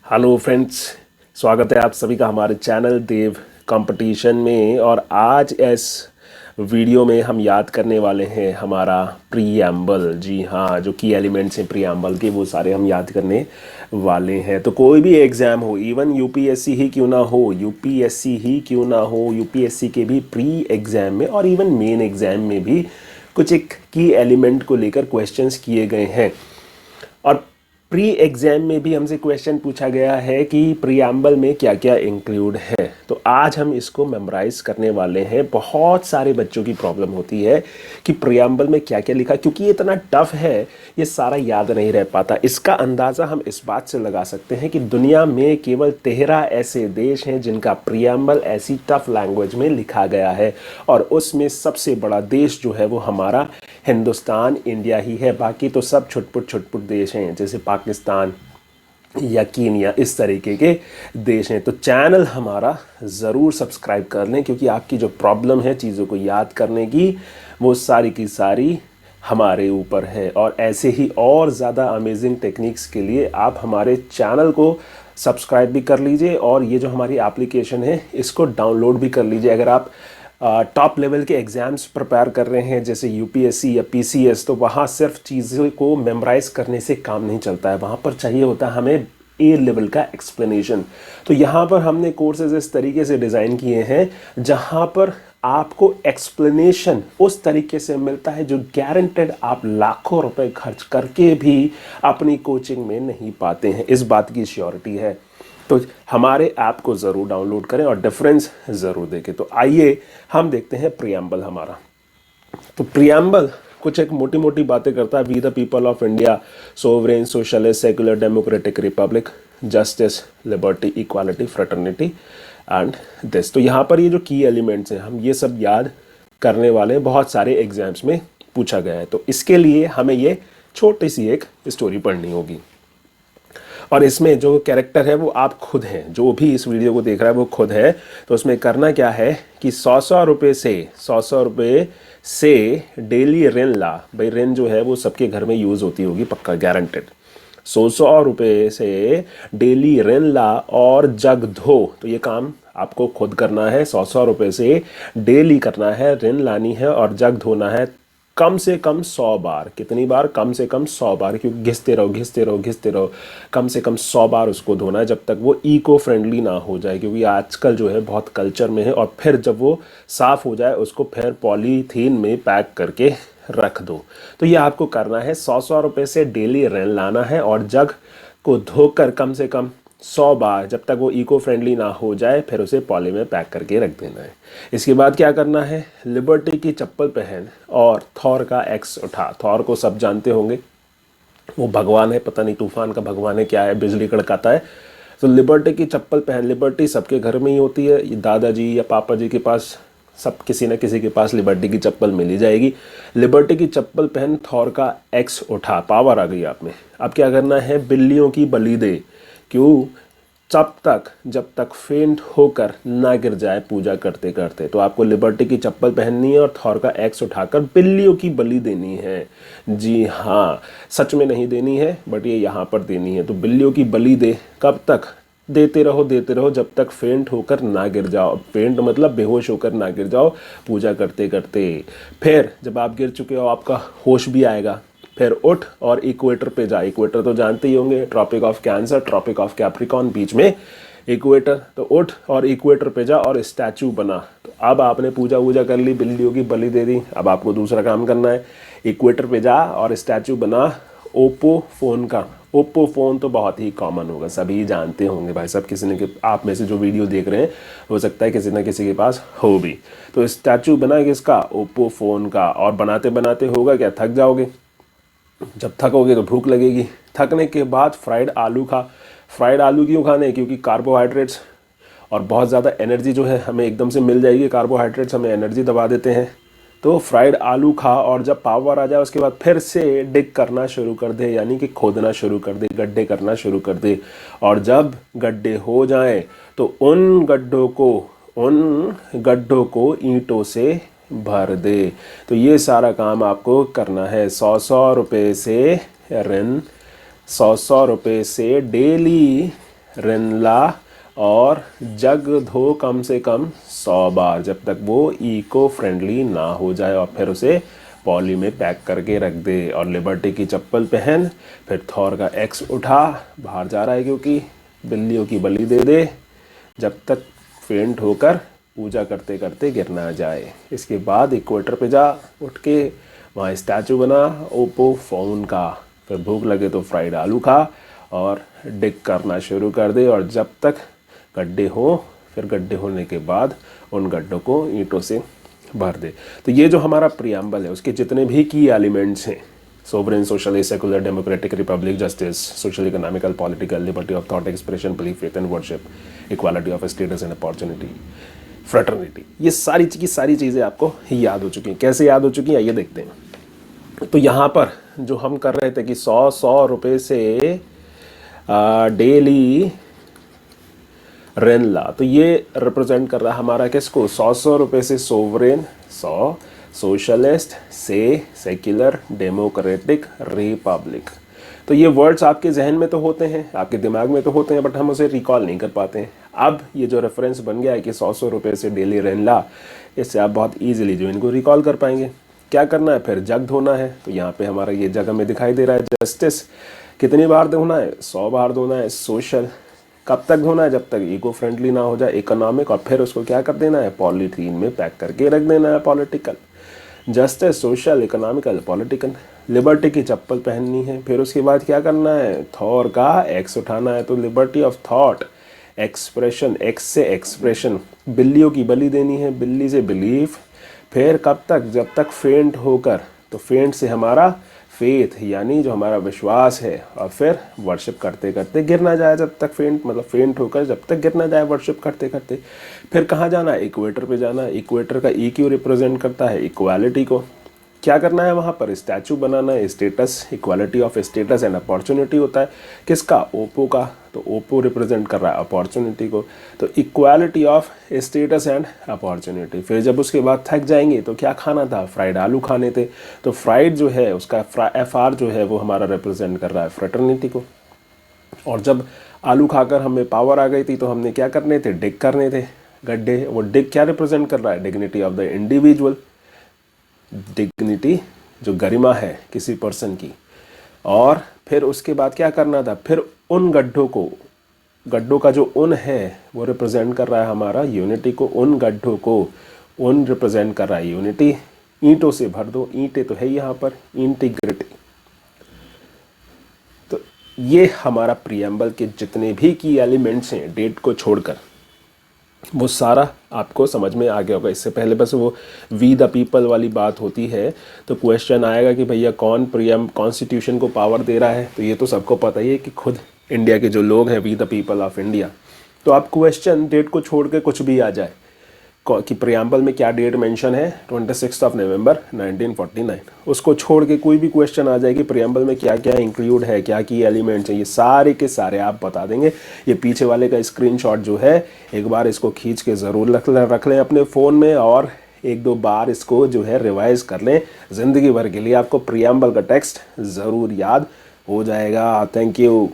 Hello friends, स्वागत है आप सभी का हमारे चैनल देव कंपटीशन में। और आज इस वीडियो में हम याद करने वाले हैं हमारा प्रीएम्बल। जी हाँ, जो की एलिमेंट्स हैं प्रीएम्बल के वो सारे हम याद करने वाले हैं। तो कोई भी एग्ज़ाम हो, इवन यूपीएससी ही क्यों ना हो, यूपीएससी के भी प्री एग्ज़ाम में और इवन मेन एग्ज़ाम में भी कुछ एक की एलिमेंट को लेकर क्वेश्चंस किए गए हैं। और प्री एग्जाम में भी हमसे क्वेश्चन पूछा गया है कि प्रीएम्बल में क्या क्या इंक्लूड है। तो आज हम इसको मेमोराइज करने वाले हैं। बहुत सारे बच्चों की प्रॉब्लम होती है कि प्रीएम्बल में क्या क्या लिखा, क्योंकि ये इतना टफ है, ये सारा याद नहीं रह पाता। इसका अंदाज़ा हम इस बात से लगा सकते हैं कि दुनिया में केवल 13 ऐसे देश हैं जिनका प्रीएम्बल ऐसी टफ लैंग्वेज में लिखा गया है, और उसमें सबसे बड़ा देश जो है वो हमारा हिंदुस्तान, इंडिया ही है। बाकी तो सब छुटपुट देश हैं, जैसे पाकिस्तान या कीनिया, इस तरीके के देश हैं। तो चैनल हमारा ज़रूर सब्सक्राइब कर लें, क्योंकि आपकी जो प्रॉब्लम है चीज़ों को याद करने की, वो सारी की सारी हमारे ऊपर है। और ऐसे ही और ज़्यादा अमेजिंग टेक्निक्स के लिए आप हमारे चैनल को सब्सक्राइब भी कर लीजिए, और ये जो हमारी एप्लीकेशन है इसको डाउनलोड भी कर लीजिए। अगर आप टॉप लेवल के एग्ज़ाम्स प्रिपेयर कर रहे हैं, जैसे यूपीएससी या पीसीएस, तो वहाँ सिर्फ चीज़ों को मेमोराइज़ करने से काम नहीं चलता है। वहाँ पर चाहिए होता है हमें ए लेवल का एक्सप्लेनेशन। तो यहाँ पर हमने कोर्सेज इस तरीके से डिज़ाइन किए हैं जहाँ पर आपको एक्सप्लेनेशन उस तरीके से मिलता है जो गारंटेड आप लाखों रुपए खर्च करके भी अपनी कोचिंग में नहीं पाते हैं। इस बात की श्योरिटी है। तो हमारे ऐप को ज़रूर डाउनलोड करें और डिफरेंस ज़रूर देखें। तो आइए हम देखते हैं प्रीएम्बल हमारा। तो प्रीएम्बल कुछ एक मोटी मोटी बातें करता है। We the people of India, sovereign, socialist, secular, democratic republic, justice, liberty, equality, fraternity and this. तो यहाँ पर ये जो की एलिमेंट्स हैं, हम ये सब याद करने वाले हैं। बहुत सारे एग्जाम्स में पूछा गया है। तो इसके लिए हमें ये छोटी सी एक स्टोरी पढ़नी होगी, और इसमें जो कैरेक्टर है वो आप खुद हैं। जो भी इस वीडियो को देख रहा है वो खुद है। तो उसमें करना क्या है कि 100 रुपये से डेली ऋण ला। भाई ऋण जो है वो सबके घर में यूज़ होती होगी, पक्का गारंटेड। 100 रुपये से डेली ऋण ला और जग धो। तो ये काम आपको खुद करना है। 100 रुपये से डेली करना है, ऋण लानी है और जग धोना है कम से कम 100 बार। कितनी बार? कम से कम 100 बार, क्योंकि घिसते रहो, कम से कम 100 बार उसको धोना है, जब तक वो इको फ्रेंडली ना हो जाए। क्योंकि आजकल जो है बहुत कल्चर में है। और फिर जब वो साफ़ हो जाए उसको फिर पॉलीथीन में पैक करके रख दो। तो ये आपको करना है। 100 रुपये से डेली ऋण लाना है और जग को धोकर कम से कम 100 बार, जब तक वो इको फ्रेंडली ना हो जाए, फिर उसे पॉली में पैक करके रख देना है। इसके बाद क्या करना है? लिबर्टी की चप्पल पहन और थॉर का एक्स उठा। थॉर को सब जानते होंगे, वो भगवान है, पता नहीं तूफान का भगवान है क्या है, बिजली कड़काता है। तो लिबर्टी की चप्पल पहन। लिबर्टी सबके घर में ही होती है। ये दादाजी या पापा जी के पास, सब किसी न किसी के पास लिबर्टी की चप्पल मिल ही जाएगी। लिबर्टी की चप्पल पहन, थॉर का एक्स उठा। पावर आ गई आप में। अब क्या करना है? बिल्लियों की बलि दे। क्यों? जब तक फेंट होकर ना गिर जाए पूजा करते करते। तो आपको लिबर्टी की चप्पल पहननी है और थॉर का एक्स उठाकर बिल्लियों की बलि देनी है। जी हाँ, सच में नहीं देनी है, बट ये यहाँ पर देनी है। तो बिल्लियों की बलि दे। कब तक? देते रहो जब तक फेंट होकर ना गिर जाओ। फेंट मतलब बेहोश होकर ना गिर जाओ पूजा करते करते। फिर जब आप गिर चुके हो, आपका होश भी आएगा, फिर उठ और इक्वेटर पे जा। इक्वेटर तो जानते ही होंगे, tropic of cancer, tropic of capricorn, बीच में इक्वेटर। तो उठ और इक्वेटर पे जा और स्टैचू बना। तो अब आपने पूजा वूजा कर ली, बिल्लियों की बलि दे दी। अब आपको दूसरा काम करना है। इक्वेटर पे जा और स्टैचू बना ओप्पो फ़ोन का। ओप्पो फ़ोन तो बहुत ही कॉमन होगा, सभी जानते होंगे भाई साहब। किसी ने आप में से जो वीडियो देख रहे हैं, हो सकता है किसी न किसी के पास हो भी। तो स्टैचू बना किसका? ओप्पो फ़ोन का। और बनाते बनाते होगा क्या? थक जाओगे। जब थकोगे तो भूख लगेगी। थकने के बाद फ्राइड आलू खा। फ्राइड आलू क्यों खाने? क्योंकि कार्बोहाइड्रेट्स और बहुत ज़्यादा एनर्जी जो है हमें एकदम से मिल जाएगी। कार्बोहाइड्रेट्स हमें एनर्जी दबा देते हैं। तो फ्राइड आलू खा और जब पावर आ जाए उसके बाद फिर से डिग करना शुरू कर दे, यानी कि खोदना शुरू कर दे, गड्ढे करना शुरू कर दे। और जब गड्ढे हो जाएं तो उन गड्ढों को ईंटों से भर दे। तो ये सारा काम आपको करना है। 100 रुपये से ऋण, 100 रुपये से डेली रिनला और जग धो कम से कम 100 बार, जब तक वो इको फ्रेंडली ना हो जाए, और फिर उसे पॉली में पैक करके रख दे। और लिबर्टी की चप्पल पहन, फिर थॉर का एक्स उठा, बाहर जा रहा है क्योंकि बिल्लियों की बलि दे दे, जब तक फेंट होकर पूजा करते करते गिर ना जाए। इसके बाद इक्वेटर पे जा, उठ के वहाँ स्टैचू बना ओपो फाउन का, फिर भूख लगे तो फ्राइड आलू खा और डिग करना शुरू कर दे, और जब तक गड्ढे हो, फिर गड्ढे होने के बाद उन गड्ढों को ईंटों से भर दे। तो ये जो हमारा प्रियम्बल है उसके जितने भी की एलिमेंट्स हैं, sovereign, socialist, secular, democratic, republic, justice, social, economical, political, liberty of thought expression, belief, faith and worship, equality of status and opportunity, fraternity, ये सारी की सारी चीज़ें आपको याद हो चुकी हैं। कैसे याद हो चुकी हैं आइए देखते हैं। तो यहाँ पर जो हम कर रहे थे कि 100 रुपये से डेली रेनला, तो ये रिप्रेजेंट कर रहा है हमारा किसको, 100 रुपये से सोवरेन, 100, सोशलिस्ट से सेक्युलर, डेमोक्रेटिक, रिपब्लिक। तो ये वर्ड्स आपके जहन में तो होते हैं, आपके दिमाग में तो होते हैं, बट हम उसे रिकॉल नहीं कर पाते हैं। अब ये जो रेफरेंस बन गया है कि 100 रुपये से डेली रेनला, इससे आप बहुत ईजिली जो इनको रिकॉल कर पाएंगे। क्या करना है, फिर जग धोना है। तो यहाँ पे हमारा ये जग हमें दिखाई दे रहा है। जस्टिस कितनी बार धोना है, 100 बार धोना है। सोशल कब तक धोना है, जब तक इको फ्रेंडली ना हो जाए। इकोनॉमिक, और फिर उसको क्या कर देना है, पॉलीथीन में पैक करके रख देना है। Political, justice, social, economical, political. Liberty की चप्पल पहननी है। फिर उसके बाद क्या करना है, थॉर का एक्स उठाना है। तो liberty of thought, expression, x से एक्सप्रेशन, बिल्लियों की बलि देनी है, बिल्ली से बिलीफ। फिर कब तक, जब तक फेंट होकर, तो फेंट से हमारा फेथ यानी जो हमारा विश्वास है, और फिर वर्शिप करते करते गिर ना जाए, जब तक फेंट, मतलब फेंट होकर जब तक गिर ना जाए वर्शिप करते करते। फिर कहाँ जाना है, इक्वेटर पे जाना है। इक्वेटर का ई क्यू रिप्रेजेंट करता है इक्वालिटी को। क्या करना है वहाँ पर, स्टैचू बनाना है। Status, equality of status and opportunity होता है किसका, ओप्पो का। तो ओप्पो रिप्रेजेंट कर रहा है अपॉर्चुनिटी को। तो equality of status and opportunity. फिर जब उसके बाद थक जाएंगे तो क्या खाना था, फ्राइड आलू खाने थे। तो फ्राइड जो है उसका FR जो है वो हमारा रिप्रेजेंट कर रहा है फ्रेटर्निटी को। और जब आलू खाकर हमें पावर आ गई थी तो हमने क्या करने थे, डिग करने थे गड्ढे। वो डिग क्या रिप्रेजेंट कर रहा है, dignity of the individual, dignity जो गरिमा है किसी पर्सन की। और फिर उसके बाद क्या करना था, फिर उन गड्ढों को, गड्ढों का जो उन है वो रिप्रेजेंट कर रहा है हमारा यूनिटी को। उन गड्ढों को उन रिप्रेजेंट कर रहा है यूनिटी। ईंटों से भर दो, ईंटें तो है यहाँ पर, इंटीग्रिटी। तो ये हमारा प्रियम्बल के जितने भी की एलिमेंट्स हैं डेट को छोड़कर, वो सारा आपको समझ में आ गया होगा। इससे पहले बस वो वी द पीपल वाली बात होती है तो क्वेश्चन आएगा कि भैया कौन कॉन्स्टिट्यूशन को पावर दे रहा है। तो ये तो सबको पता ही है कि खुद इंडिया के जो लोग हैं, we the people of India. तो आप क्वेश्चन डेट को छोड़ के कुछ भी आ जाए कि प्रियम्बल में क्या डेट मेंशन है, 26 नवंबर 1949, उसको छोड़ के कोई भी क्वेश्चन आ जाए कि प्रियम्बल में क्या क्या इंक्लूड है, क्या की एलिमेंट्स हैं, ये सारे के सारे आप बता देंगे। ये पीछे वाले का स्क्रीनशॉट जो है, एक बार इसको खींच के ज़रूर रख लें अपने फ़ोन में, और एक दो बार इसको जो है रिवाइज कर लें। ज़िंदगी भर के लिए आपको प्रियम्बल का टेक्स्ट ज़रूर याद हो जाएगा। Thank you.